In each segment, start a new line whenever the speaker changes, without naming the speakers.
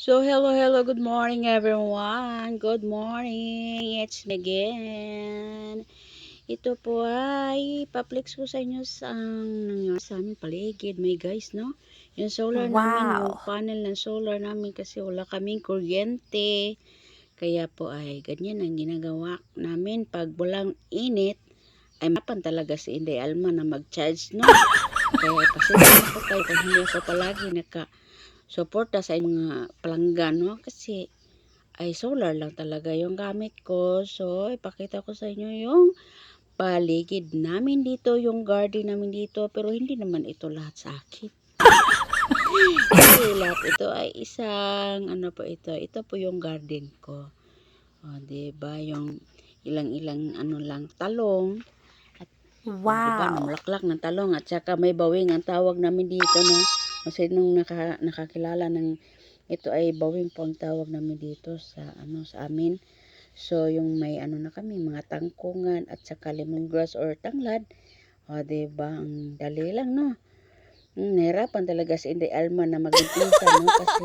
So, hello, good morning everyone. Good morning. It's me again. Ito po ay pa-flex ko sa inyo sa nangyari sa aming paligid. May guys, no? Yung solar namin, yung
Wow!
panel ng solar namin kasi wala kaming kuryente. Kaya po ay ganyan ang ginagawa namin. Pag walang init, ay mapan talaga si Inday Alma na mag-charge, no? Kaya pasensya na po kayo kung hindi ako palagi suporta sa mga palanggan, no? Kasi ay solar lang talaga yung gamit ko. So, ipakita ko sa inyo yung paligid namin dito, yung garden namin dito. Pero hindi naman ito lahat sa akin. Kasi lahat ito ay isang, ano po ito? Ito po yung garden ko. O, diba? Yung ilang-ilang, ano lang, talong. At, o, diba?
Wow!
Namulaklak ng talong. At saka may bawing ang tawag namin dito, no? Kasi nung nakakilala ng ito ay bawing po ang tawag namin dito sa sa amin. So yung may ano na kami mga tangkungan at saka lemongrass or tanglad. O diba ang dali lang, no. Nahirapan talaga si Inday Alma na mag-umpisa, no, kasi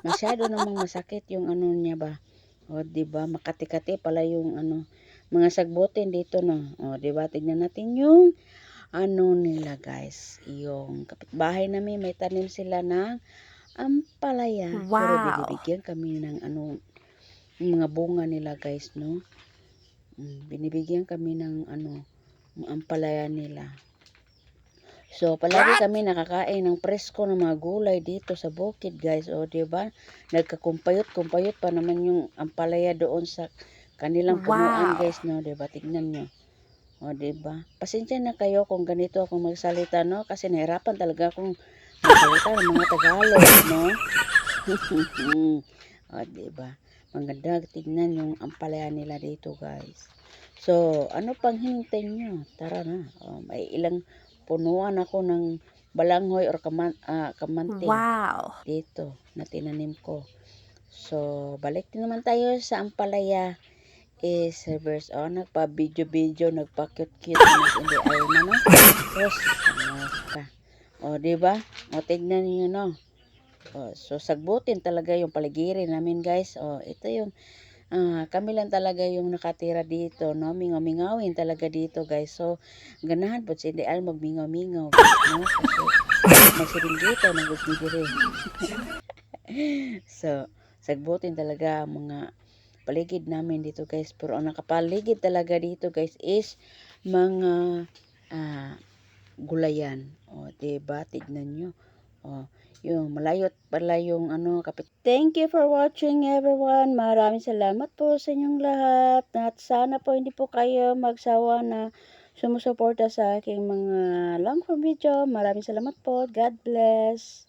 masyado namang masakit yung ano niya ba. O diba makati-kati pala yung mga sagbutin dito, no. O diba tignan natin yung nila guys, yung kapitbahay namin may tanim sila ng ampalaya, pero
Wow!
binibigyan kami ng mga bunga nila guys, no. Binibigyan kami ng ampalaya nila. So palagi kami nakakain ng presko ng mga gulay dito sa bukid guys. O di ba? Nagkakumpayot-kumpayot pa naman yung ampalaya doon sa kanilang punuan
Wow!
guys, no. Di ba? Tignan nyo. O di ba? Pasensya na kayo kung ganito akong magsalita, no, kasi nahirapan talaga akong magsalita ng mga Tagalog, no. O, diba? Maganda tignan yung ampalaya nila dito, guys. So, ano pang hinintay nyo? Tara na. May ilang punuan ako ng balanghoy or kamanting
Wow!
dito na tinanim ko. So, balik din naman tayo sa ampalaya is reverse. Nagpa-video-video, nagpa-cute-cute na mas hindi alma, no? Tapos, ka. O, diba? O, tignan niyo, no? So sagbutin talaga yung paligiran namin guys. Ito yung kami lang talaga yung nakatira dito, no. Mingaw-mingawin talaga dito guys. So ganahan po si Ideal magmingaw-mingaw guys, no. Kasi magsiringgito nagugmidiri. So sagbutin talaga ang mga paligid namin dito guys. Pero ang nakapaligid talaga dito guys is mga ah, gulayan. Diba? Tignan nyo. Yung malayot pala yung kapit. Thank you for watching everyone. Maraming salamat po sa inyong lahat. At sana po hindi po kayo magsawa na sumusuporta sa aking mga long form video. Maraming salamat po. God bless.